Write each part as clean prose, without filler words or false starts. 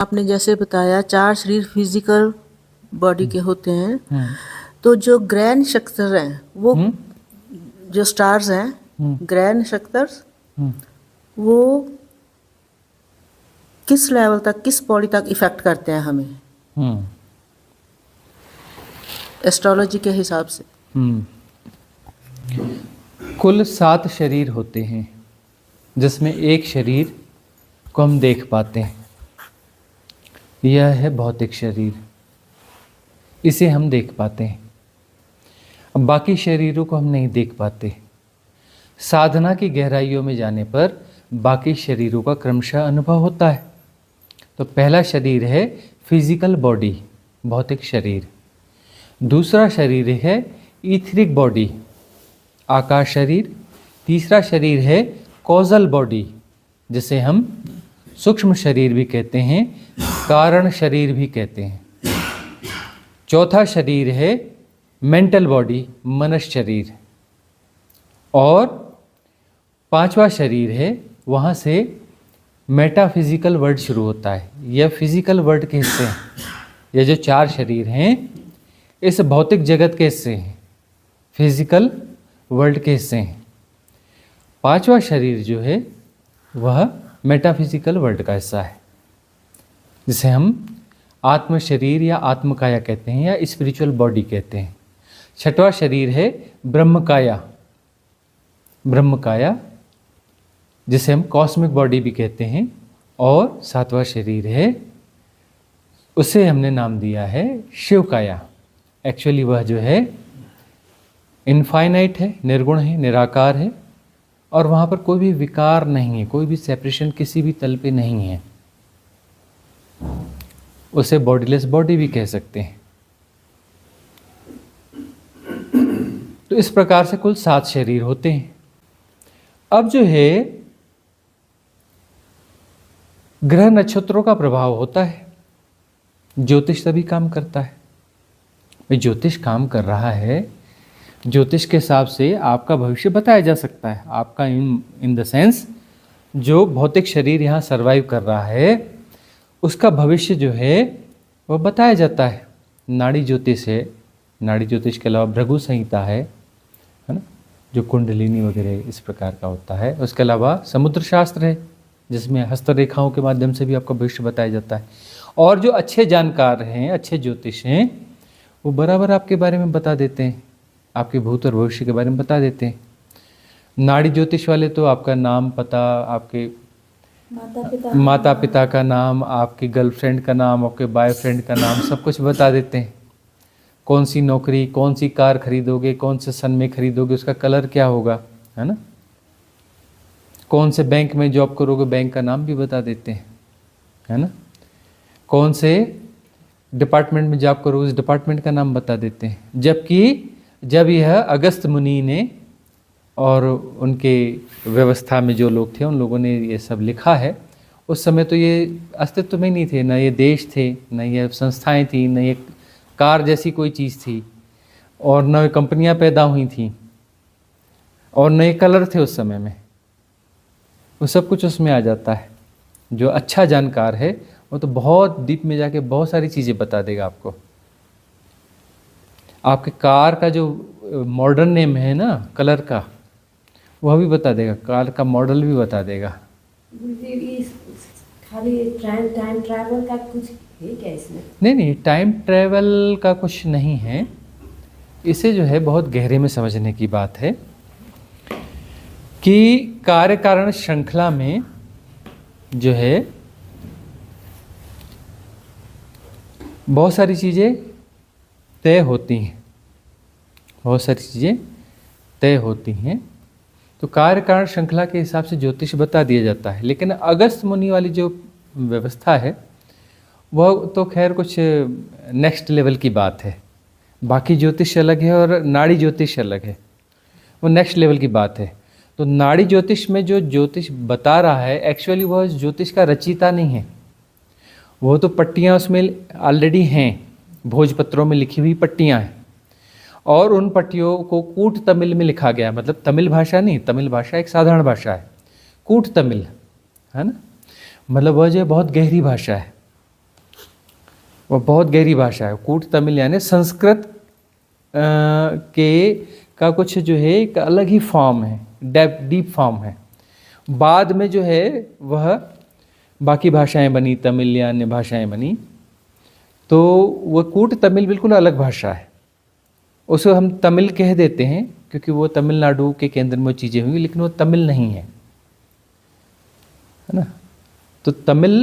आपने जैसे बताया 4 शरीर फिजिकल बॉडी के होते हैं, हम्म तो जो ग्रह नक्षत्र हैं वो हम्म जो स्टार्स हैं, हम्म ग्रह नक्षत्र हम्म वो किस लेवल तक, किस बॉडी तक इफेक्ट करते हैं हमें हम्म एस्ट्रोलॉजी के हिसाब से? हम्म। कुल 7 शरीर होते हैं, जिसमें एक शरीर को हम देख पाते हैं। यह है भौतिक शरीर, इसे हम देख पाते हैं। अब बाकी शरीरों को हम नहीं देख पाते। साधना की गहराइयों में जाने पर बाकी शरीरों का क्रमशः अनुभव होता है। तो पहला शरीर है फिजिकल बॉडी, भौतिक शरीर। दूसरा शरीर है ईथरिक बॉडी, आकाश शरीर। तीसरा शरीर है कॉजल बॉडी, जिसे हम सूक्ष्म शरीर भी कहते हैं, कारण शरीर भी कहते हैं। चौथा शरीर है मेंटल बॉडी, मनस शरीर। और पांचवा शरीर है, वहाँ से मेटाफिजिकल वर्ल्ड शुरू होता है। यह फिजिकल वर्ल्ड के हिस्से हैं। ये जो 4 शरीर हैं इस भौतिक जगत के हिस्से हैं, फिजिकल वर्ल्ड के हिस्से हैं। पांचवा शरीर जो है वह मेटाफिजिकल वर्ल्ड का हिस्सा है, जिसे हम आत्म शरीर या आत्मकाया कहते हैं या स्पिरिचुअल बॉडी कहते हैं। छठवां शरीर है ब्रह्मकाया, ब्रह्मकाया जिसे हम कॉस्मिक बॉडी भी कहते हैं। और सातवां शरीर है, उसे हमने नाम दिया है शिवकाया। एक्चुअली वह जो है इनफाइनाइट है, निर्गुण है, निराकार है, और वहाँ पर कोई भी विकार नहीं है, कोई भी सेपरेशन किसी भी तल पे नहीं है। उसे बॉडीलेस बॉडी भी कह सकते हैं। तो इस प्रकार से कुल 7 शरीर होते हैं। अब जो है ग्रह नक्षत्रों का प्रभाव होता है, ज्योतिष तभी काम करता है। भाई ज्योतिष काम कर रहा है, ज्योतिष के हिसाब से आपका भविष्य बताया जा सकता है। आपका इन द सेंस जो भौतिक शरीर यहाँ सरवाइव कर रहा है उसका भविष्य जो है वह बताया जाता है। नाड़ी ज्योतिष है, नाड़ी ज्योतिष के अलावा भृगु संहिता है ना, जो कुंडलिनी वगैरह इस प्रकार का होता है। उसके अलावा समुद्र शास्त्र है, जिसमें हस्तरेखाओं के माध्यम से भी आपका भविष्य बताया जाता है। और जो अच्छे जानकार हैं, अच्छे ज्योतिष हैं, वो बराबर आपके बारे में बता देते हैं, आपके भूत और भविष्य के बारे में बता देते हैं। नाड़ी ज्योतिष वाले तो आपका नाम, पता, आपके माता पिता का नाम, आपकी गर्लफ्रेंड का नाम, आपके बॉयफ्रेंड का नाम, सब कुछ बता देते हैं। कौन सी नौकरी, कौन सी कार खरीदोगे, कौन से सन में खरीदोगे, उसका कलर क्या होगा, है ना। कौन से बैंक में जॉब करोगे, बैंक का नाम भी बता देते हैं, है ना। कौन से डिपार्टमेंट में जॉब करोगे, उस डिपार्टमेंट का नाम बता देते हैं। जबकि जब यह अगस्त मुनि ने और उनके व्यवस्था में जो लोग थे उन लोगों ने ये सब लिखा है, उस समय तो ये अस्तित्व में नहीं थे, न ये देश थे, न ये संस्थाएं थी, न ये कार जैसी कोई चीज़ थी, और न कंपनियां पैदा हुई थी, और न ये कलर थे उस समय में। वो सब कुछ उसमें आ जाता है। जो अच्छा जानकार है वो तो बहुत डीप में जाके बहुत सारी चीज़ें बता देगा आपको। आपके कार का जो मॉडर्न नेम है ना, कलर का, वह भी बता देगा, कार का मॉडल भी बता देगा। खाली टाइम ट्रैवल का कुछ है क्या इसमें? नहीं, टाइम ट्रैवल का कुछ नहीं है। इसे जो है बहुत गहरे में समझने की बात है कि कार्य कारण श्रृंखला में जो है बहुत सारी चीज़ें तय होती हैं, बहुत सारी चीज़ें तय होती हैं। तो कार्य कारण श्रृंखला के हिसाब से ज्योतिष बता दिया जाता है। लेकिन अगस्त मुनि वाली जो व्यवस्था है वह तो खैर कुछ नेक्स्ट लेवल की बात है। बाकी ज्योतिष अलग है और नाड़ी ज्योतिष अलग है, वो नेक्स्ट लेवल की बात है। तो नाड़ी ज्योतिष में जो ज्योतिष बता रहा है एक्चुअली वह ज्योतिष का रचयिता नहीं है। वो तो पट्टियाँ उसमें ऑलरेडी हैं, भोजपत्रों में लिखी हुई पट्टियाँ हैं, और उन पट्टियों को कूट तमिल में लिखा गया। मतलब तमिल भाषा नहीं, तमिल भाषा एक साधारण भाषा है, कूट तमिल है ना। मतलब वह जो बहुत गहरी भाषा है, वो बहुत गहरी भाषा है। कूट तमिल यानी संस्कृत का कुछ जो है एक अलग ही फॉर्म है, डीप फॉर्म है। बाद में जो है वह बाकी भाषाएं बनी, तमिल या अन्य भाषाएं बनी, तो वह कूट तमिल बिल्कुल अलग भाषा है। उसे हम तमिल कह देते हैं क्योंकि वो तमिलनाडु के केंद्र में चीज़ें हुई, लेकिन वो तमिल नहीं है ना। तो तमिल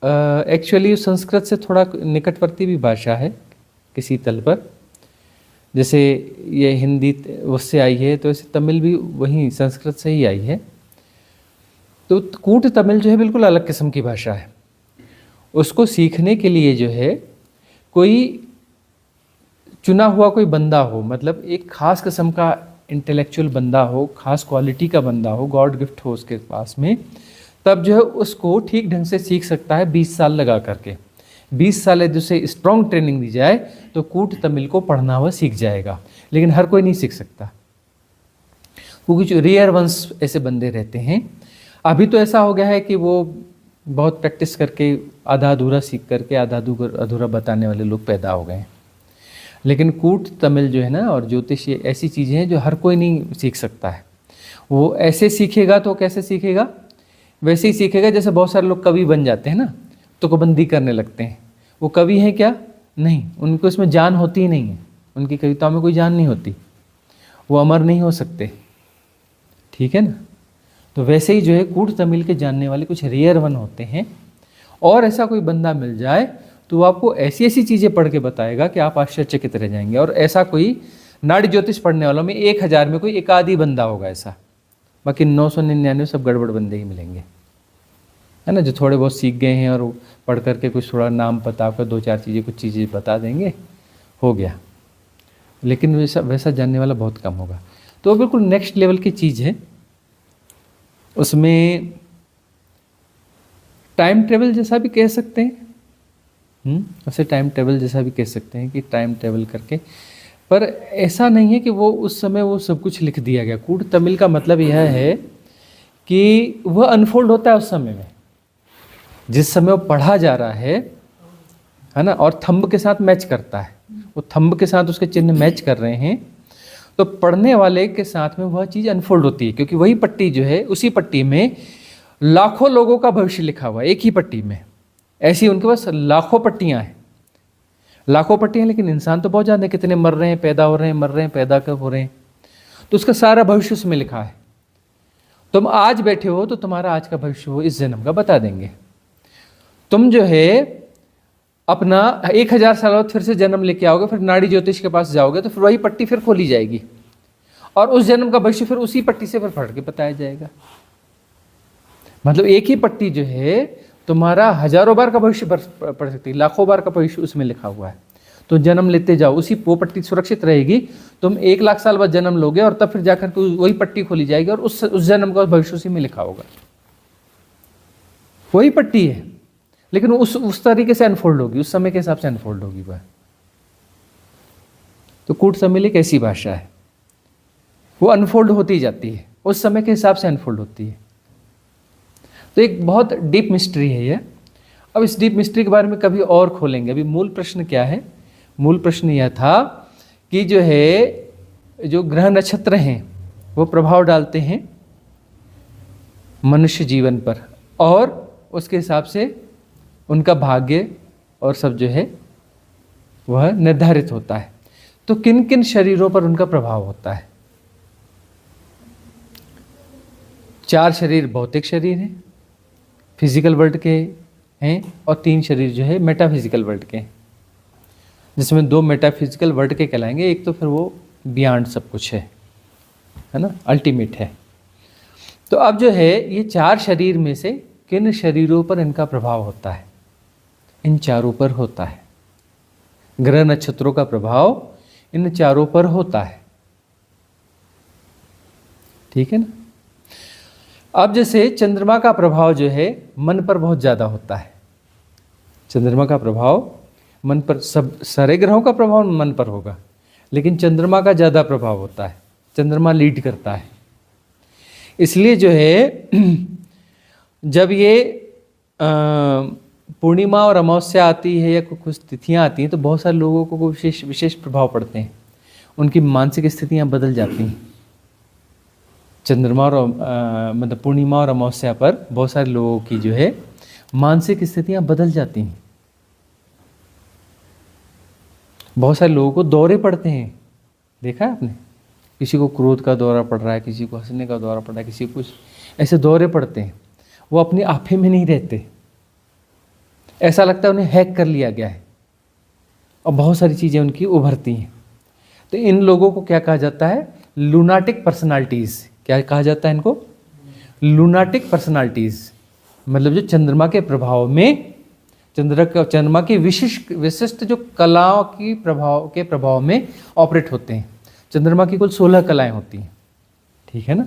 एक्चुअली संस्कृत से थोड़ा निकटवर्ती भी भाषा है किसी तल पर। जैसे ये हिंदी उससे आई है, तो ऐसे तमिल भी वहीं संस्कृत से ही आई है। तो कूट तमिल जो है बिल्कुल अलग किस्म की भाषा है। उसको सीखने के लिए जो है कोई चुना हुआ कोई बंदा हो, मतलब एक खास किस्म का इंटेलेक्चुअल बंदा हो, खास क्वालिटी का बंदा हो, गॉड गिफ्ट हो उसके पास में, तब जो है उसको ठीक ढंग से सीख सकता है 20 साल लगा करके। 20 साल यदि उसे स्ट्रॉन्ग ट्रेनिंग दी जाए तो कूट तमिल को पढ़ना हुआ सीख जाएगा। लेकिन हर कोई नहीं सीख सकता, क्योंकि जो रेयर वंस ऐसे बंदे रहते हैं। अभी तो ऐसा हो गया है कि वो बहुत प्रैक्टिस करके आधा अधूरा सीख करके आधा अधूरा बताने वाले लोग पैदा हो गए हैं। लेकिन कूट तमिल जो है ना, और ज्योतिष, ये ऐसी चीज़ें हैं जो हर कोई नहीं सीख सकता है। वो ऐसे सीखेगा तो कैसे सीखेगा? वैसे ही सीखेगा जैसे बहुत सारे लोग कवि बन जाते हैं ना, तो तुकबंदी करने लगते हैं। वो कवि हैं क्या? नहीं, उनको इसमें जान होती ही नहीं है, उनकी कविताओं में कोई जान नहीं होती, वो अमर नहीं हो सकते, ठीक है ना। तो वैसे ही जो है कूट तमिल के जानने वाले कुछ रेयर वन होते हैं। और ऐसा कोई बंदा मिल जाए तो वो आपको ऐसी ऐसी चीज़ें पढ़ के बताएगा कि आप आश्चर्यचकित रह जाएंगे। और ऐसा कोई नाड़ी ज्योतिष पढ़ने वालों में 1000 में कोई एक आधी बंदा होगा ऐसा, बाकी 999 सब गड़बड़ बंदे ही मिलेंगे, है ना, जो थोड़े बहुत सीख गए हैं और पढ़ करके कुछ थोड़ा नाम पता कर 2-4 चीज़ें कुछ चीज़ें बता देंगे, हो गया। लेकिन वैसा जानने वाला बहुत कम होगा। तो बिल्कुल नेक्स्ट लेवल की चीज़ है। उसमें टाइम ट्रेवल जैसा भी कह सकते हैं, उसे टाइम ट्रेवल जैसा भी कह सकते हैं कि टाइम ट्रेवल करके, पर ऐसा नहीं है कि वो उस समय वो सब कुछ लिख दिया गया। कूट तमिल का मतलब यह है कि वह अनफोल्ड होता है उस समय में, जिस समय वो पढ़ा जा रहा है ना, और थंब के साथ मैच करता है, वो थंब के साथ उसके चिन्ह मैच कर रहे हैं, तो पढ़ने वाले के साथ में वह चीज़ अनफोल्ड होती है। क्योंकि वही पट्टी जो है, उसी पट्टी में लाखों लोगों का भविष्य लिखा हुआ है, एक ही पट्टी में। ऐसी उनके पास लाखों पट्टियां हैं, लाखों पट्टियां, लेकिन इंसान तो बहुत ज़्यादा, कितने मर रहे हैं, पैदा हो रहे हैं, मर रहे हैं, पैदा कब हो रहे हैं, तो उसका सारा भविष्य उसमें लिखा है। तुम आज बैठे हो तो तुम्हारा आज का भविष्य वो इस जन्म का बता देंगे। तुम जो है अपना 1000 साल बाद फिर से जन्म लेके आओगे, फिर नाड़ी ज्योतिष के पास जाओगे, तो फिर वही पट्टी फिर खोली जाएगी और उस जन्म का भविष्य फिर उसी पट्टी से फिर पढ़ के बताया जाएगा। मतलब एक ही पट्टी जो है तुम्हारा हजारों बार का भविष्य पढ़ सकती है, लाखों बार का भविष्य उसमें लिखा हुआ है। तो जन्म लेते जाओ, उसी वो पट्टी सुरक्षित रहेगी। तुम 1 लाख साल बाद जन्म लोगे और तब फिर जाकर के वही पट्टी खोली जाएगी और उस जन्म का भविष्य उसी में लिखा होगा। वही पट्टी है, लेकिन उस तरीके से अनफोल्ड होगी, उस समय के हिसाब से अनफोल्ड होगी वह। तो कूट तमिल एक ऐसी भाषा है, वो अनफोल्ड होती जाती है, उस समय के हिसाब से अनफोल्ड होती है। तो एक बहुत डीप मिस्ट्री है ये। अब इस डीप मिस्ट्री के बारे में कभी और खोलेंगे। अभी मूल प्रश्न क्या है? मूल प्रश्न यह था कि जो है, जो ग्रह नक्षत्र हैं वो प्रभाव डालते हैं मनुष्य जीवन पर, और उसके हिसाब से उनका भाग्य और सब जो है वह निर्धारित होता है। तो किन किन शरीरों पर उनका प्रभाव होता है? 4 शरीर भौतिक शरीर हैं, फिजिकल वर्ल्ड के हैं, और 3 शरीर जो है मेटाफिजिकल वर्ल्ड के हैं, जिसमें 2 मेटाफिजिकल वर्ल्ड के कहलाएंगे, एक तो फिर वो बियॉन्ड सब कुछ है ना, अल्टीमेट है। तो अब जो है ये 4 शरीर में से किन शरीरों पर इनका प्रभाव होता है? इन चारों पर होता है। ग्रह नक्षत्रों का प्रभाव इन चारों पर होता है, ठीक है ना। अब जैसे चंद्रमा का प्रभाव जो है मन पर बहुत ज़्यादा होता है। चंद्रमा का प्रभाव मन पर, सब सारे ग्रहों का प्रभाव मन पर होगा, लेकिन चंद्रमा का ज़्यादा प्रभाव होता है, चंद्रमा लीड करता है। इसलिए जो है जब ये पूर्णिमा और अमावस्या आती है या कुछ तिथियां आती हैं तो बहुत सारे लोगों को विशेष विशेष प्रभाव पड़ते हैं, उनकी मानसिक स्थितियां बदल जाती हैं। चंद्रमा और मतलब पूर्णिमा और अमावस्या पर बहुत सारे लोगों की जो है मानसिक स्थितियां बदल जाती हैं। बहुत सारे लोगों को दौरे पड़ते हैं, देखा है आपने? किसी को क्रोध का दौरा पड़ रहा है, किसी को हंसने का दौरा पड़ रहा है, किसी को कुछ ऐसे दौरे पड़ते हैं। वो अपने आपे में नहीं रहते, ऐसा लगता है उन्हें हैक कर लिया गया है और बहुत सारी चीज़ें उनकी उभरती हैं। तो इन लोगों को क्या कहा जाता है? Lunatic personalities. क्या कहा जाता है इनको? Lunatic personalities. मतलब जो चंद्रमा के प्रभाव में, चंद्रमा की विशिष्ट जो कलाओं की प्रभाव में ऑपरेट होते हैं। चंद्रमा की कुल 16 कलाएं होती हैं, ठीक है ना?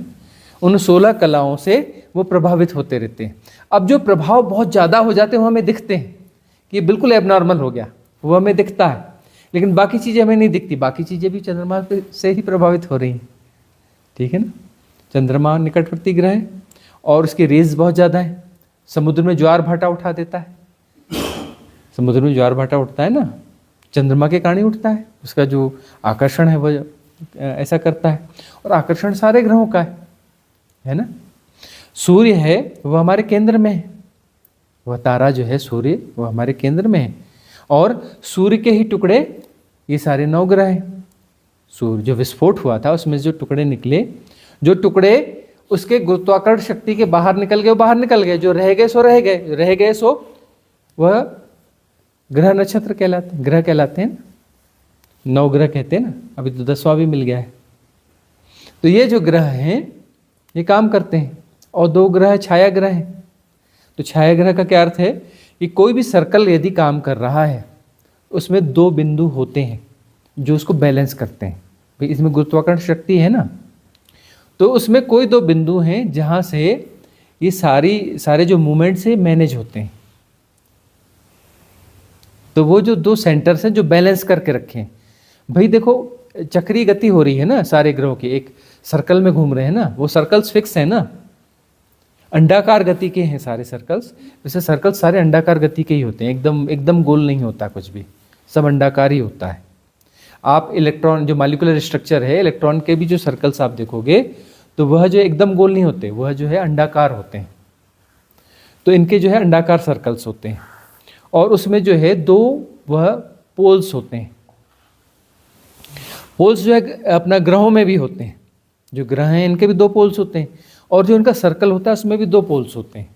उन 16 कलाओं से वो प्रभावित होते रहते हैं। अब जो प्रभाव बहुत ज़्यादा हो जाते हैं वो हमें दिखते हैं कि ये बिल्कुल एबनॉर्मल हो गया, वो हमें दिखता है, लेकिन बाकी चीज़ें हमें नहीं दिखती। बाकी चीज़ें भी चंद्रमा से ही प्रभावित हो रही हैं, ठीक है ना? चंद्रमा निकटवर्ती ग्रह है और उसकी रेज बहुत ज़्यादा है। समुद्र में ज्वार भाटा उठा देता है। समुद्र में ज्वार भाटा उठता है ना, चंद्रमा के कारण ही उठता है। उसका जो आकर्षण है वो ऐसा करता है, और आकर्षण सारे ग्रहों का है ना? सूर्य है वो हमारे केंद्र में है, वह तारा जो है सूर्य वो हमारे केंद्र में है, और सूर्य के ही टुकड़े ये सारे 9 ग्रह हैं। सूर्य जो विस्फोट हुआ था उसमें जो टुकड़े निकले, जो टुकड़े उसके गुरुत्वाकर्षण शक्ति के बाहर निकल गए वो बाहर निकल गए, जो रह गए सो रह गए, रह गए सो वह ग्रह नक्षत्र कहलाते, ग्रह कहलाते हैं। 9 ग्रह कहते हैं ना, अभी तो 10वां भी मिल गया है। तो ये जो ग्रह हैं ये काम करते हैं, और 2 ग्रह छाया ग्रह हैं। तो छाया ग्रह का क्या अर्थ है कि कोई भी सर्कल यदि काम कर रहा है उसमें 2 बिंदु होते हैं जो उसको बैलेंस करते हैं। भाई इसमें गुरुत्वाकर्षण शक्ति है ना, तो उसमें कोई 2 बिंदु हैं जहाँ से ये सारे जो मूवमेंट्स है मैनेज होते हैं। तो वो जो 2 सेंटर्स हैं जो बैलेंस करके रखें। भाई देखो चक्रीय गति हो रही है ना सारे ग्रहों की, एक सर्कल में घूम रहे हैं ना, वो सर्कल्स फिक्स हैं ना, अंडाकार गति के हैं सारे सर्कल्स। वैसे सर्कल्स सारे अंडाकार गति के ही होते हैं, एकदम गोल नहीं होता कुछ भी, सब अंडाकार ही होता है। आप इलेक्ट्रॉन जो मॉलिक्यूलर स्ट्रक्चर है, इलेक्ट्रॉन के भी जो सर्कल्स आप देखोगे तो वह जो एकदम गोल नहीं होते, वह जो है अंडाकार होते हैं। तो इनके जो है अंडाकार सर्कल्स होते हैं, और उसमें जो है 2 वह पोल्स होते हैं। पोल्स जो है अपना ग्रहों में भी होते हैं, जो ग्रह हैं इनके भी 2 पोल्स होते हैं, और जो इनका सर्कल होता है उसमें भी 2 पोल्स होते हैं।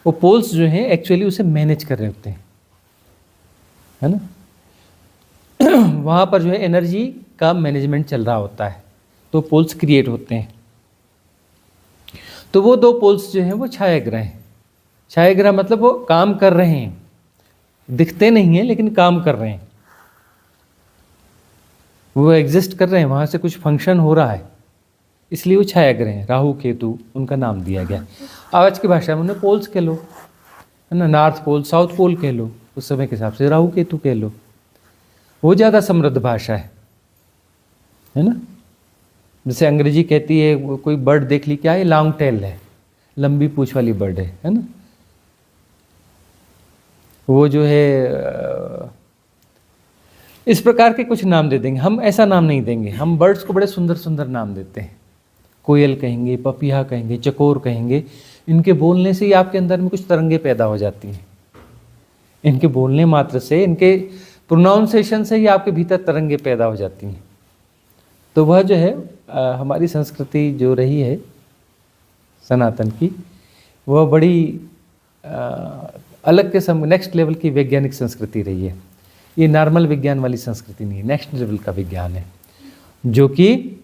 वो पोल्स जो हैं एक्चुअली उसे मैनेज कर रहे होते हैं, है ना? वहाँ पर जो है एनर्जी का मैनेजमेंट चल रहा होता है, तो पोल्स क्रिएट होते हैं। तो वो 2 पोल्स जो हैं वो छाया ग्रह हैं। छाया ग्रह मतलब वो काम कर रहे हैं, दिखते नहीं हैं लेकिन काम कर रहे हैं, वो एग्जिस्ट कर रहे हैं, वहाँ से कुछ फंक्शन हो रहा है, इसलिए वो छाया ग्रह हैं। राहु केतु उनका नाम दिया गया। आज की भाषा में उन्हें पोल्स कह लो, है ना? नॉर्थ पोल साउथ पोल कह लो, उस समय के हिसाब से राहु केतु कह लो, वो ज़्यादा समृद्ध भाषा है ना? जैसे अंग्रेजी कहती है कोई बर्ड देख ली, क्या है? लॉन्ग टेल है, लंबी पूंछ वाली बर्ड है ना? वो जो है इस प्रकार के कुछ नाम दे देंगे। हम ऐसा नाम नहीं देंगे, हम बर्ड्स को बड़े सुंदर सुंदर नाम देते हैं। कोयल कहेंगे, पपीहा कहेंगे, चकोर कहेंगे। इनके बोलने से ही आपके अंदर में कुछ तरंगे पैदा हो जाती हैं। इनके बोलने मात्र से, इनके प्रोनाउंसिएशन से ही आपके भीतर तरंगे पैदा हो जाती हैं। तो वह जो है हमारी संस्कृति जो रही है सनातन की, वह बड़ी अलग किस्म, नेक्स्ट लेवल की वैज्ञानिक संस्कृति रही है। ये नॉर्मल विज्ञान वाली संस्कृति नहीं है, नेक्स्ट लेवल का विज्ञान है, जो कि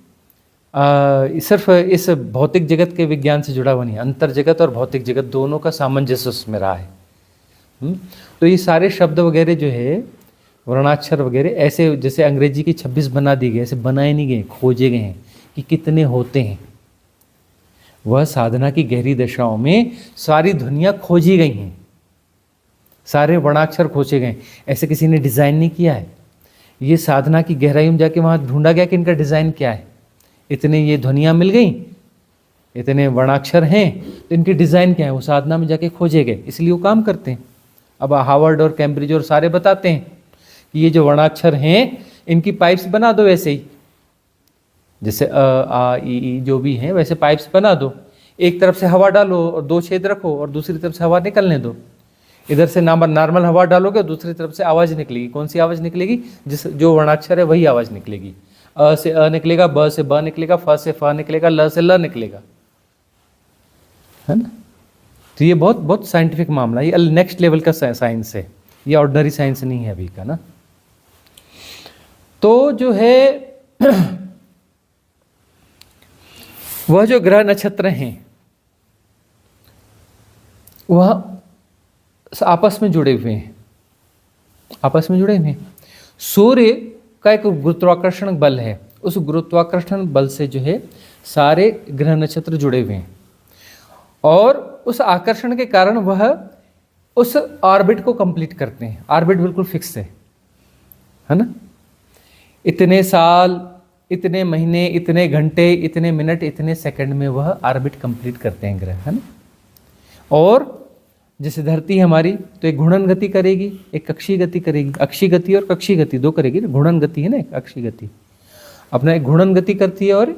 सिर्फ इस भौतिक जगत के विज्ञान से जुड़ा हुआ नहीं है, अंतर जगत और भौतिक जगत दोनों का सामंजस्य उसमें रहा है। तो ये सारे शब्द वगैरह जो है, वर्णाक्षर वगैरह, ऐसे जैसे अंग्रेजी की 26 बना दी गई, ऐसे बनाए नहीं गए, खोजे गए हैं कि कितने होते हैं। वह साधना की गहरी दशाओं में सारी ध्वनियाँ खोजी गई हैं, सारे वर्णाक्षर खोजे गए। ऐसे किसी ने डिज़ाइन नहीं किया है। ये साधना की गहराई में जाके वहाँ ढूंढा गया कि इनका डिज़ाइन क्या है। इतने ये ध्वनियाँ मिल गई, इतने वर्णाक्षर हैं, तो इनके डिज़ाइन क्या है, वो साधना में जाके खोजे गए, इसलिए वो काम करते हैं। अब हार्वर्ड और कैम्ब्रिज और सारे बताते हैं कि ये जो वर्णाक्षर हैं इनकी पाइप्स बना दो वैसे ही, जैसे अ आ ई जो भी हैं वैसे पाइप्स बना दो। एक तरफ से हवा डालो और 2 छेद रखो और दूसरी तरफ से हवा निकलने दो। इधर से नॉर्मल हवा डालोगे, दूसरी तरफ से आवाज़ निकलेगी। कौन सी आवाज़ निकलेगी? जो वर्णाक्षर है वही आवाज़ निकलेगी। अ से अ निकलेगा, ब से ब निकलेगा, फ से फ निकलेगा, ल से ल निकलेगा, है ना। तो ये बहुत बहुत साइंटिफिक मामला, ये नेक्स्ट लेवल का साइंस है, ये ऑर्डिनरी साइंस नहीं है अभी का ना। तो जो है वह जो ग्रह नक्षत्र हैं वह आपस में जुड़े हुए हैं, आपस में जुड़े हुए हैं। सूर्य का एक गुरुत्वाकर्षण बल है, उस गुरुत्वाकर्षण बल से जो है सारे ग्रह नक्षत्र जुड़े हुए हैं और उस आकर्षण के कारण वह उस ऑर्बिट को कंप्लीट करते हैं। ऑर्बिट बिल्कुल फिक्स है ना। इतने साल, इतने महीने, इतने घंटे, इतने मिनट, इतने सेकंड में वह ऑर्बिट कंप्लीट करते हैं ग्रह, है ना। और जैसे धरती हमारी तो एक घूर्णन गति करेगी, एक कक्षीय गति करेगी। अक्षीय गति और कक्षीय गति 2 करेगी ना। घूर्णन गति है ना, एक अक्षीय गति अपना एक घूर्णन गति करती है और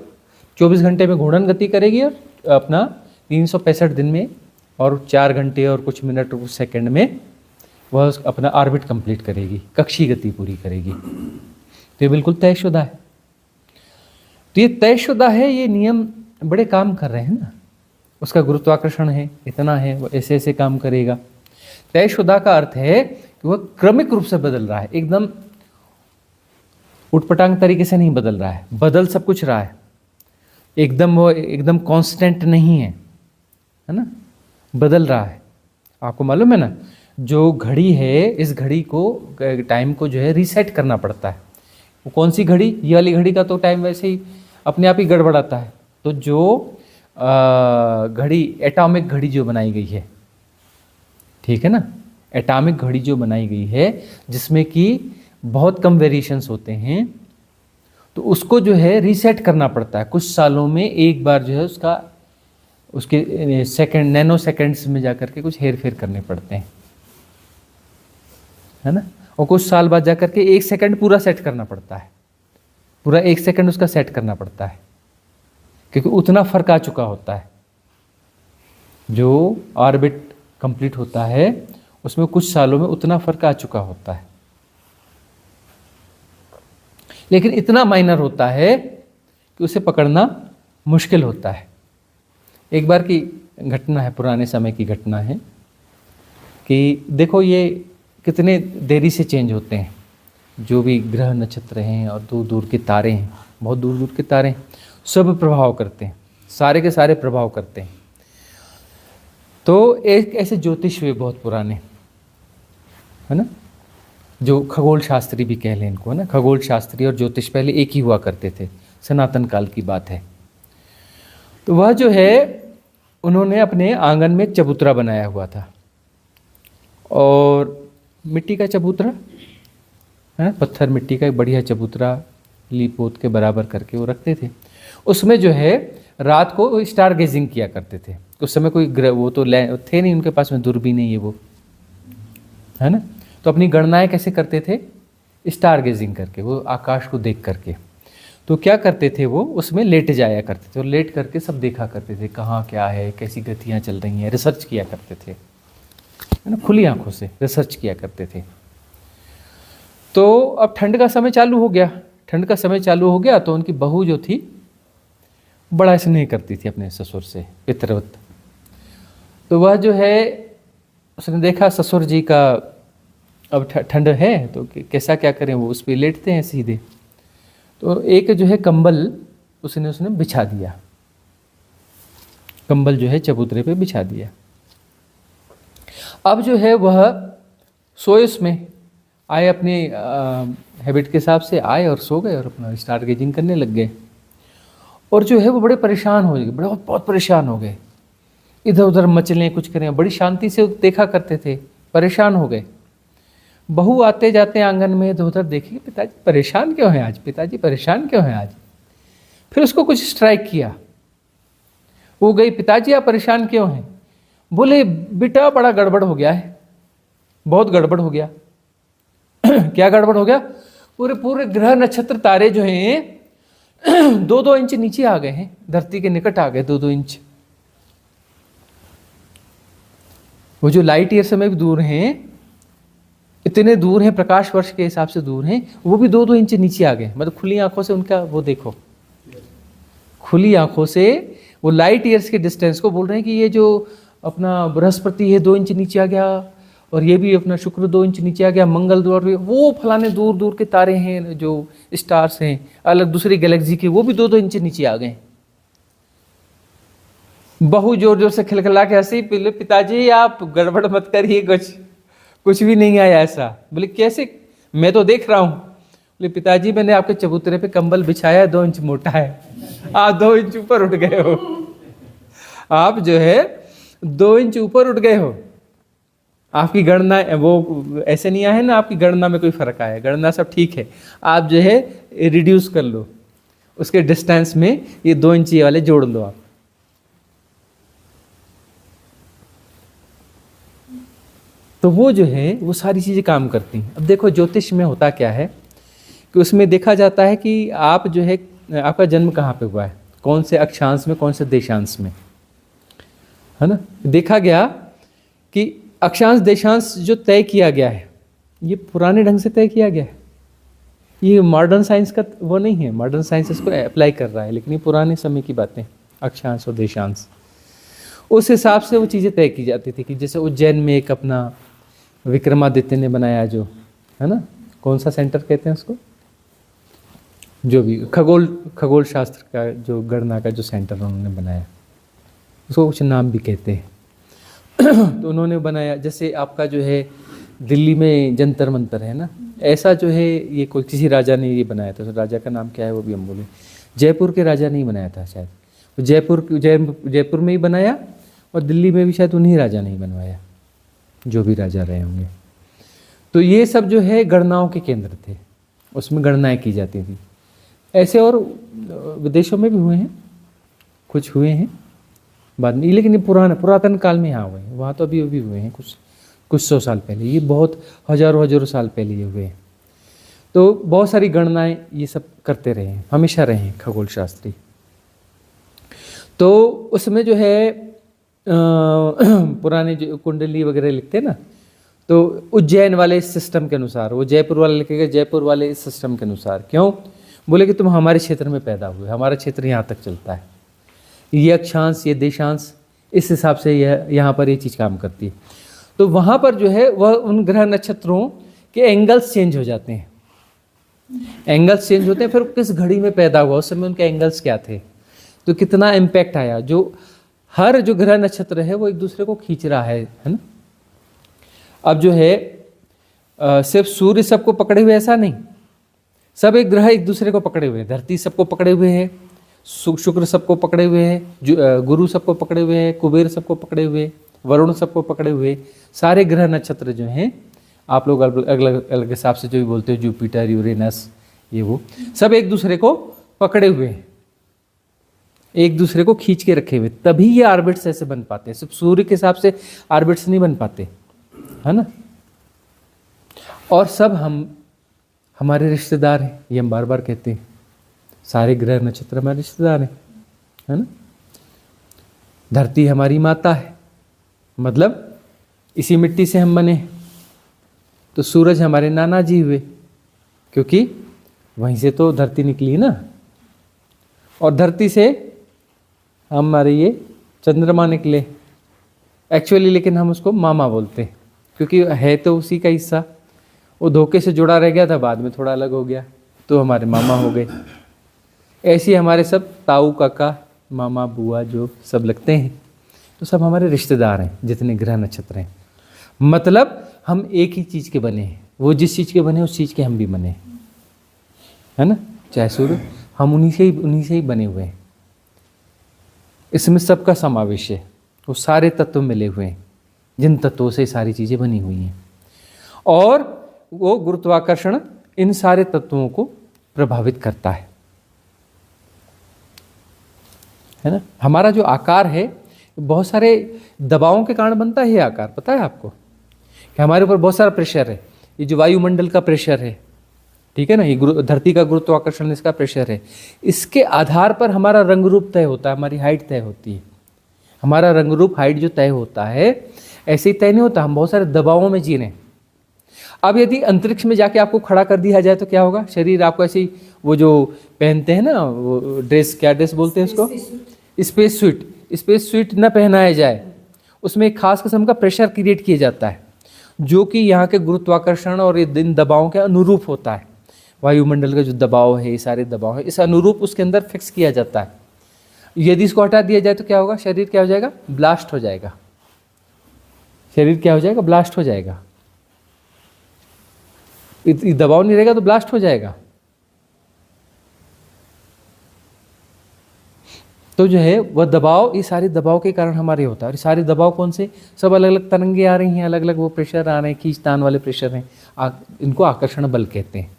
24 घंटे में घूर्णन गति करेगी और अपना 365 दिन में और 4 घंटे और कुछ मिनट और कुछ सेकंड में वह अपना ऑर्बिट कंप्लीट करेगी, कक्षीय गति पूरी करेगी। तो ये बिल्कुल तयशुदा है। तो ये तयशुदा है, ये नियम बड़े काम कर रहे हैं ना। उसका गुरुत्वाकर्षण है, इतना है, वो ऐसे ऐसे काम करेगा। तयशुदा का अर्थ है कि वह क्रमिक रूप से बदल रहा है, एकदम उटपटांग तरीके से नहीं बदल रहा है, बदल सब कुछ रहा है। वो एकदम कांस्टेंट नहीं है ना, बदल रहा है। आपको मालूम है ना, जो घड़ी है इस घड़ी को, टाइम को जो है रीसेट करना पड़ता है। वो कौन सी घड़ी? ये वाली घड़ी का तो टाइम वैसे ही अपने आप ही गड़बड़ाता है। तो जो घड़ी, एटॉमिक घड़ी जो बनाई गई है, ठीक है ना, एटॉमिक घड़ी जो बनाई गई है जिसमें कि बहुत कम वेरिएशंस होते हैं, तो उसको जो है रीसेट करना पड़ता है। कुछ सालों में एक बार जो है उसके सेकंड, नैनो सेकंड्स में जाकर के कुछ हेर फेर करने पड़ते हैं, है ना। और कुछ साल बाद जाकर के 1 सेकंड पूरा सेट करना पड़ता है, पूरा 1 सेकंड उसका सेट करना पड़ता है, क्योंकि उतना फर्क आ चुका होता है। जो ऑर्बिट कंप्लीट होता है उसमें कुछ सालों में उतना फर्क आ चुका होता है, लेकिन इतना माइनर होता है कि उसे पकड़ना मुश्किल होता है। एक बार की घटना है, पुराने समय की घटना है कि देखो ये कितने देरी से चेंज होते हैं, जो भी ग्रह नक्षत्र हैं और दूर दूर के तारे हैं, बहुत दूर दूर के तारे हैं, सब प्रभाव करते हैं, सारे के सारे प्रभाव करते हैं। तो एक ऐसे ज्योतिष हुए बहुत पुराने, है ना, जो खगोल शास्त्री भी कह लें इनको, है ना। खगोल शास्त्री और ज्योतिष पहले एक ही हुआ करते थे, सनातन काल की बात है। तो वह जो है उन्होंने अपने आंगन में एक चबूतरा बनाया हुआ था, और मिट्टी का चबूतरा है, पत्थर मिट्टी का एक बढ़िया चबूतरा लीप पोत के बराबर करके वो रखते थे। उसमें जो है रात को स्टार गेजिंग किया करते थे। उस समय कोई ग्रह वो तो थे नहीं उनके पास में, दूरबीन नहीं है वो, है ना। तो अपनी गणनाएं कैसे करते थे? स्टार गेजिंग करके, वो आकाश को देख करके। तो क्या करते थे, वो उसमें लेट जाया करते थे और लेट करके सब देखा करते थे, कहाँ क्या है, कैसी गतियाँ चल रही हैं, रिसर्च किया करते थे, है ना, खुली आंखों से रिसर्च किया करते थे। तो अब ठंड का समय चालू हो गया, ठंड का समय चालू हो गया तो उनकी बहू जो थी बड़ा स्नेह करती थी अपने ससुर से, पितरवत। तो वह जो है उसने देखा ससुर जी का अब ठंड है तो कैसा क्या करें, वो उस पर लेटते हैं सीधे। तो एक जो है कंबल उसने बिछा दिया, कंबल जो है चबूतरे पे बिछा दिया। अब जो है वह सोए, उसमें आए अपने हैबिट के हिसाब से आए और सो गए और अपना स्टार गेजिंग करने लग गए। और जो है वो बड़े परेशान हो गए, बहुत परेशान हो गए, इधर उधर मचलें कुछ करें, बड़ी शांति से देखा करते थे, परेशान हो गए। बहू आते जाते आंगन में इधर उधर देखी, पिताजी परेशान क्यों हैं आज, पिताजी परेशान क्यों हैं आज। फिर उसको कुछ स्ट्राइक किया, वो गई, पिताजी आप परेशान क्यों हैं? बोले बेटा बड़ा गड़बड़ हो गया है। बहुत गड़बड़ हो गया। क्या गड़बड़ हो गया? पूरे पूरे ग्रह नक्षत्र तारे जो हैं 2-2 इंच नीचे आ गए हैं, धरती के निकट आ गए 2-2 इंच। वो जो लाइट ईयर से भी दूर हैं, इतने दूर हैं, प्रकाश वर्ष के हिसाब से दूर हैं, वो भी 2-2 इंच नीचे आ गए। मतलब खुली आंखों से उनका वो देखो, खुली आंखों से वो लाइट ईयर्स के डिस्टेंस को बोल रहे हैं कि ये जो अपना बृहस्पति है 2 इंच नीचे आ गया, और ये भी अपना शुक्र 2 इंच नीचे आ गया, मंगल दूर, वो फलाने दूर दूर के तारे हैं जो स्टार्स हैं अलग दूसरी गैलेक्सी के, वो भी 2-2 इंच नीचे आ गए। बहू जोर जोर से खिलखिला के हंसी, पिताजी आप गड़बड़ मत करिए, कुछ भी नहीं आया ऐसा। बोले कैसे? मैं तो देख रहा हूं। बोले पिताजी मैंने आपके चबूतरे पे कंबल बिछाया, 2 इंच मोटा है, आप 2 इंच ऊपर उठ गए हो। आप जो है 2 इंच ऊपर उठ गए हो। आपकी गणना वो ऐसे नहीं आया है ना, आपकी गणना में कोई फर्क आया, गणना सब ठीक है, आप जो है रिड्यूस कर लो उसके डिस्टेंस में, ये 2 इंच वाले जोड़ लो आप। तो वो जो है वो सारी चीजें काम करती हैं। अब देखो ज्योतिष में होता क्या है कि उसमें देखा जाता है कि आप जो है, आपका जन्म कहाँ पे हुआ है, कौन से अक्षांश में, कौन से देशांश में, है ना। देखा गया कि अक्षांश देशांश जो तय किया गया है, ये पुराने ढंग से तय किया गया है, ये मॉडर्न साइंस का वो नहीं है। मॉडर्न साइंस इसको अप्लाई कर रहा है, लेकिन ये पुराने समय की बातें, अक्षांश और देशांश, उस हिसाब से वो चीज़ें तय की जाती थी। कि जैसे उज्जैन में एक अपना विक्रमादित्य ने बनाया, जो है ना, कौन सा सेंटर कहते हैं उसको, जो भी खगोल शास्त्र का जो गणना का जो सेंटर उन्होंने बनाया, उसको कुछ नाम भी कहते हैं। तो उन्होंने बनाया, जैसे आपका जो है दिल्ली में जंतर मंतर है ना, ऐसा जो है ये कोई किसी राजा ने ये बनाया था। तो राजा का नाम क्या है वो भी हम बोले, जयपुर के राजा ने ही बनाया था शायद, जयपुर में ही बनाया, और दिल्ली में भी शायद उन्हीं राजा ने ही बनवाया, जो भी राजा रहे होंगे। तो ये सब जो है गणनाओं के केंद्र थे, उसमें गणनाएं की जाती थी। ऐसे और विदेशों में भी हुए हैं, कुछ हुए हैं बाद में, लेकिन ये पुरातन काल में यहाँ हुए हैं। वहाँ तो अभी हुए हैं कुछ 100 साल पहले, ये बहुत हजारों साल पहले ये हुए हैं। तो बहुत सारी गणनाएं ये सब करते रहे हैं, हमेशा रहे हैं खगोल शास्त्री। तो उसमें जो है पुराने जो कुंडली वगैरह लिखते हैं ना, तो उज्जैन वाले इस सिस्टम के अनुसार, वो जयपुर वाले लिखेगा जयपुर वाले इस सिस्टम के अनुसार। क्यों? बोले कि तुम हमारे क्षेत्र में पैदा हुए, हमारा क्षेत्र यहाँ तक चलता है, ये अक्षांश ये देशांश, इस हिसाब से यह यहाँ पर ये चीज़ काम करती है। तो वहाँ पर जो है वह उन ग्रह नक्षत्रों के एंगल्स चेंज हो जाते हैं, एंगल्स चेंज होते हैं। फिर किस घड़ी में पैदा हुआ, उस समय उनके एंगल्स क्या थे, तो कितना इम्पैक्ट आया। जो हर जो ग्रह नक्षत्र है वो एक दूसरे को खींच रहा है ना। अब जो है सिर्फ सूर्य सबको पकड़े हुए ऐसा नहीं, सब एक ग्रह एक दूसरे को पकड़े हुए हैं। धरती सबको पकड़े हुए है, शुक्र सबको पकड़े हुए हैं, गुरु सबको पकड़े हुए हैं, कुबेर सबको पकड़े हुए, वरुण सबको पकड़े हुए। सारे ग्रह नक्षत्र जो हैं, आप लोग अलग अलग हिसाब से जो भी बोलते हो, जुपिटर यूरेनस ये वो सब एक दूसरे को पकड़े हुए हैं, एक दूसरे को खींच के रखे हुए, तभी ये आर्बिट्स ऐसे बन पाते हैं। सिर्फ सूर्य के हिसाब से आर्बिट्स नहीं बन पाते, है ना। और सब हमारे रिश्तेदार हैं, ये हम बार बार कहते हैं, सारे ग्रह नक्षत्र हमारे रिश्तेदार हैं, है ना। धरती हमारी माता है, मतलब इसी मिट्टी से हम बने। तो सूरज हमारे नाना जी हुए, क्योंकि वहीं से तो धरती निकली ना, और धरती से हमारे ये चंद्रमा निकले एक्चुअली, लेकिन हम उसको मामा बोलते हैं, क्योंकि है तो उसी का हिस्सा। वो धोखे से जुड़ा रह गया था, बाद में थोड़ा अलग हो गया, तो हमारे मामा हो गए। ऐसे ही हमारे सब ताऊ काका मामा बुआ जो सब लगते हैं, तो सब हमारे रिश्तेदार हैं, जितने ग्रह नक्षत्र हैं। मतलब हम एक ही चीज़ के बने हैं, वो जिस चीज़ के बने उस चीज़ के हम भी बने, है ना। चाहे सूर्य, हम उन्हीं से ही बने हुए हैं। इसमें सबका समावेश है, वो सारे तत्व मिले हुए हैं, जिन तत्वों से सारी चीज़ें बनी हुई हैं। और वो गुरुत्वाकर्षण इन सारे तत्वों को प्रभावित करता है ना। हमारा जो आकार है बहुत सारे दबावों के कारण बनता है ये आकार, पता है आपको। कि हमारे ऊपर बहुत सारा प्रेशर है, ये जो वायुमंडल का प्रेशर है, ठीक है ना, ये धरती का गुरुत्वाकर्षण इसका प्रेशर है, इसके आधार पर हमारा रंग रूप तय होता है, हमारी हाइट तय होती है। हमारा रंग रूप हाइट जो तय होता है ऐसे ही तय नहीं होता, हम बहुत सारे दबावों में जी रहे हैं। अब यदि अंतरिक्ष में जाके आपको खड़ा कर दिया जाए तो क्या होगा? शरीर आपको ऐसे ही, वो जो पहनते हैं ना वो ड्रेस, क्या ड्रेस बोलते हैं उसको, स्पेस सूट, स्पेस सूट न पहनाया जाए, उसमें एक खास किस्म का प्रेशर क्रिएट किया जाता है जो कि यहाँ के गुरुत्वाकर्षण और इन दबावों के अनुरूप होता है। वायुमंडल का जो दबाव है, ये सारे दबाव है, इस अनुरूप उसके अंदर फिक्स किया जाता है। यदि इसको हटा दिया जाए तो क्या होगा? शरीर क्या हो जाएगा? ब्लास्ट हो जाएगा। शरीर क्या हो जाएगा? ब्लास्ट हो जाएगा। दबाव नहीं रहेगा तो ब्लास्ट हो जाएगा। तो जो है वह दबाव, ये सारे दबाव के कारण हमारे होता है। और ये सारे दबाव कौन से? सब अलग अलग तरंगे आ रही हैं, अलग अलग वो प्रेशर आ रहे हैं, खींचतान वाले प्रेशर हैं, इनको आकर्षण बल कहते हैं।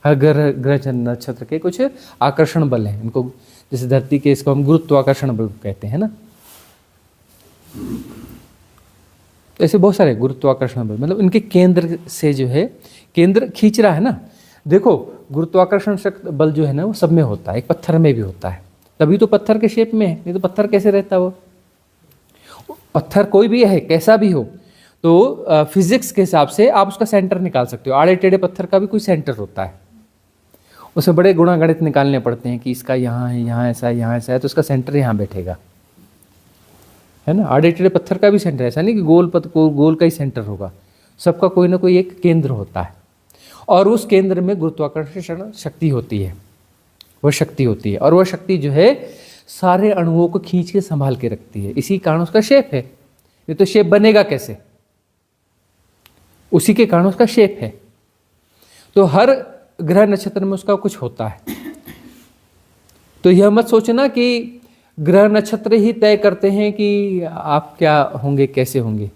हर ग्रह नक्षत्र के कुछ आकर्षण बल हैं, इनको जैसे धरती के, इसको हम गुरुत्वाकर्षण बल कहते हैं ना। ऐसे बहुत सारे गुरुत्वाकर्षण बल, मतलब इनके केंद्र से जो है, केंद्र खींच रहा है ना। देखो गुरुत्वाकर्षण बल जो है ना वो सब में होता है, एक पत्थर में भी होता है, तभी तो पत्थर के शेप में है, नहीं तो पत्थर कैसे रहता? वो पत्थर कोई भी है, कैसा भी हो, तो फिजिक्स के हिसाब से आप उसका सेंटर निकाल सकते हो। आड़े टेढ़े पत्थर का भी कोई सेंटर होता है, उसे बड़े गुणागणित निकालने पड़ते हैं कि इसका यहाँ है, यहाँ ऐसा है, यहाँ ऐसा है, तो उसका सेंटर यहाँ बैठेगा, है ना। आड़े टेढ़े पत्थर का भी सेंटर, ऐसा नहीं कि गोल का ही सेंटर होगा, सबका कोई ना कोई एक केंद्र होता है, और उस केंद्र में गुरुत्वाकर्षण शक्ति होती है, वह शक्ति होती है, और वह शक्ति जो है सारे अणुओं को खींच के संभाल के रखती है। इसी कारण उसका शेप है, ये तो शेप बनेगा कैसे? उसी के कारण उसका शेप है। तो हर ग्रह नक्षत्र में उसका कुछ होता है। तो यह मत सोचना कि ग्रह नक्षत्र ही तय करते हैं कि आप क्या होंगे, कैसे होंगे।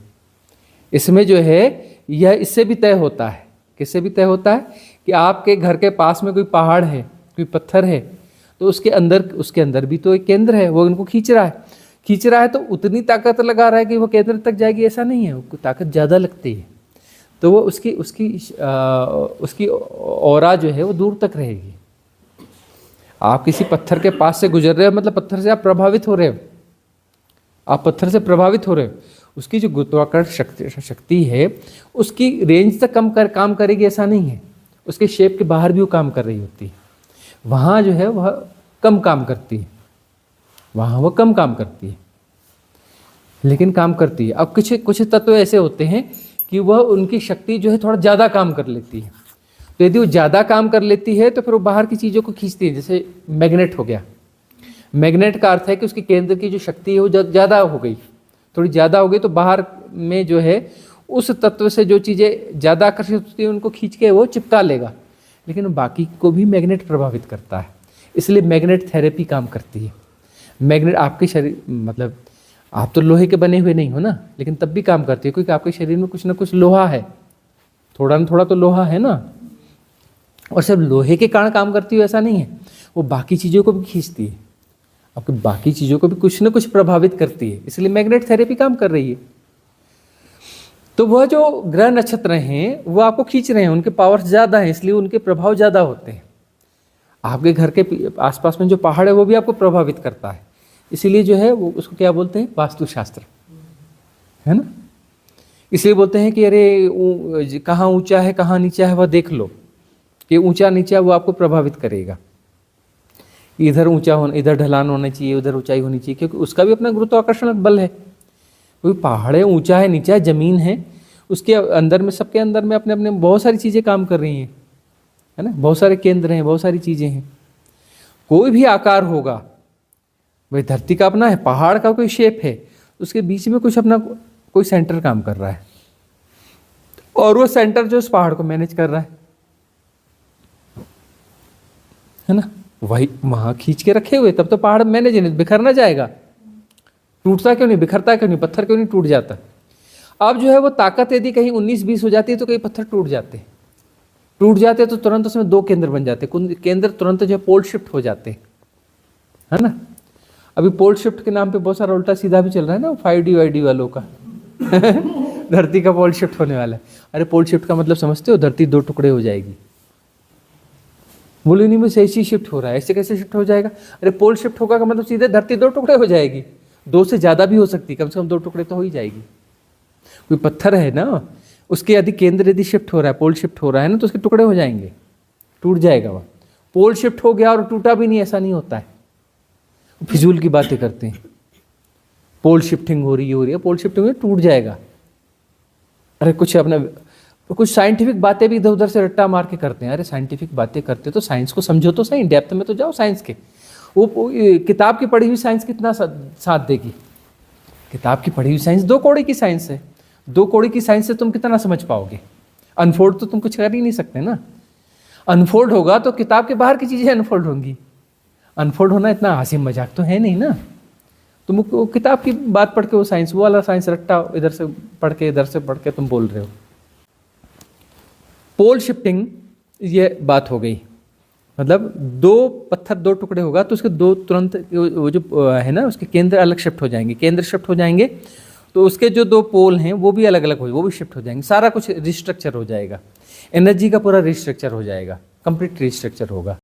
इसमें जो है यह इससे भी तय होता है। किससे भी तय होता है? कि आपके घर के पास में कोई पहाड़ है, कोई पत्थर है, तो उसके अंदर भी तो एक केंद्र है, वो इनको खींच रहा है तो उतनी ताकत लगा रहा है कि वो केंद्र तक जाएगी, ऐसा नहीं है, उसको ताकत ज़्यादा लगती है, तो वो उसकी ऑरा जो है वो दूर तक रहेगी। आप किसी पत्थर के पास से गुजर रहे हो, मतलब पत्थर से आप प्रभावित हो रहे हो, आप पत्थर से प्रभावित हो रहे हो, उसकी जो गुरुत्वाकर्षण शक्ति है उसकी रेंज तक काम करेगी, ऐसा नहीं है, उसके शेप के बाहर भी वो काम कर रही होती है। वहाँ जो है वह कम काम करती है, वहाँ वह कम काम करती है, लेकिन काम करती है। अब कुछ तत्व ऐसे होते हैं कि वह उनकी शक्ति जो है थोड़ा ज़्यादा काम कर लेती है। तो यदि वो ज़्यादा काम कर लेती है तो फिर वो बाहर की चीज़ों को खींचती है। जैसे मैग्नेट हो गया, मैग्नेट का अर्थ है कि उसके केंद्र की जो शक्ति है वो ज़्यादा हो गई, थोड़ी ज़्यादा हो गई, तो बाहर में जो है उस तत्व से जो चीज़ें ज़्यादा आकर्षित होती हैं उनको खींच के वो चिपका लेगा, लेकिन बाकी को भी मैग्नेट प्रभावित करता है। इसलिए मैग्नेट थेरेपी काम करती है। मैग्नेट आपके शरीर, मतलब आप तो लोहे के बने हुए नहीं हो ना, लेकिन तब भी काम करती है, क्योंकि आपके शरीर में कुछ ना कुछ लोहा है, थोड़ा ना थोड़ा तो लोहा है ना। और सिर्फ लोहे के कारण काम करती है ऐसा नहीं है, वो बाकी चीज़ों को भी खींचती है, आपकी बाकी चीज़ों को भी कुछ ना कुछ प्रभावित करती है, इसलिए मैग्नेट थेरेपी काम कर रही है। तो वह जो ग्रह नक्षत्र हैं वो आपको खींच रहे हैं, उनके पावर ज़्यादा है, इसलिए उनके प्रभाव ज़्यादा होते हैं। आपके घर के आसपास में जो पहाड़ है वो भी आपको प्रभावित करता है, इसीलिए जो है वो उसको क्या बोलते हैं? वास्तुशास्त्र, है ना। इसलिए बोलते हैं कि अरे कहाँ ऊंचा है कहाँ नीचा है वह देख लो, कि ऊंचा नीचा वो आपको प्रभावित करेगा। इधर ऊंचा होना, इधर ढलान होना चाहिए, उधर ऊंचाई होनी चाहिए, क्योंकि उसका भी अपना गुरुत्वाकर्षण बल है। कोई पहाड़ है, ऊंचा है, नीचा है, जमीन है, उसके अंदर में, सबके अंदर में अपने अपने बहुत सारी चीज़ें काम कर रही हैं, है ना। बहुत सारे केंद्र हैं, बहुत सारी चीज़ें हैं। कोई भी आकार होगा, भाई धरती का अपना है, पहाड़ का कोई शेप है, उसके बीच में कुछ अपना कोई सेंटर काम कर रहा है, और वो सेंटर जो उस पहाड़ को मैनेज कर रहा है ना, वही वहाँ खींच के रखे हुए, तब तो पहाड़ मैनेज नहीं, बिखर ना जाएगा। टूटता क्यों नहीं, बिखरता क्यों नहीं, पत्थर क्यों नहीं टूट जाता। अब जो है वो ताकत यदि कहीं 19-20 हो जाती है तो कई पत्थर टूट जाते तो तुरंत उसमें 2 केंद्र बन जाते, केंद्र तुरंत जो है पोल शिफ्ट हो जाते, है ना। अभी पोल शिफ्ट के नाम पे बहुत सारा उल्टा सीधा भी चल रहा है ना, 5D वालों का धरती का पोल शिफ्ट होने वाला है। अरे पोल शिफ्ट का मतलब समझते हो? धरती दो टुकड़े हो जाएगी। बोले नहीं मुझे ऐसे ही शिफ्ट हो रहा है, ऐसे कैसे शिफ्ट हो जाएगा? अरे पोल शिफ्ट होगा का मतलब सीधे धरती दो टुकड़े हो जाएगी। दो से ज़्यादा भी हो सकती, कम से कम दो टुकड़े तो हो ही जाएगी। कोई पत्थर है ना, उसके यदि केंद्र यदि शिफ्ट हो रहा है, पोल शिफ्ट हो रहा है ना, तो उसके टुकड़े हो जाएंगे, टूट जाएगा वह। पोल शिफ्ट हो गया और टूटा भी नहीं, ऐसा नहीं होता है। फिजूल की बातें करते हैं, पोल शिफ्टिंग हो रही है, पोल शिफ्टिंग में टूट जाएगा। अरे कुछ साइंटिफिक बातें भी इधर उधर से रट्टा मार के करते हैं। अरे साइंटिफिक बातें करते तो साइंस को समझो तो सही, डेप्थ में तो जाओ साइंस के। वो किताब की पढ़ी हुई साइंस कितना साथ देगी? किताब की पढ़ी हुई साइंस 2 कौड़ी की साइंस है। 2 कौड़ी की साइंस से तुम कितना समझ पाओगे? अनफोल्ड तो तुम कुछ कर ही नहीं सकते ना। अनफोल्ड होगा तो किताब के बाहर की चीज़ें अनफोल्ड होंगी। अनफोल्ड होना इतना हंसी मजाक तो है नहीं ना। तुम वो किताब की बात पढ़ के वो साइंस, वो वाला साइंस रट्टा इधर से पढ़ के इधर से पढ़ के तुम बोल रहे हो। पोल शिफ्टिंग ये बात हो गई, मतलब 2 पत्थर 2 टुकड़े होगा तो उसके 2 तुरंत वो जो है ना, उसके केंद्र अलग शिफ्ट हो जाएंगे। केंद्र शिफ्ट हो जाएंगे तो उसके जो 2 पोल हैं वो भी अलग अलग हो, वो भी शिफ्ट हो जाएंगे। सारा कुछ रिस्ट्रक्चर हो जाएगा, एनर्जी का पूरा रिस्ट्रक्चर हो जाएगा, कंप्लीट रिस्ट्रक्चर होगा।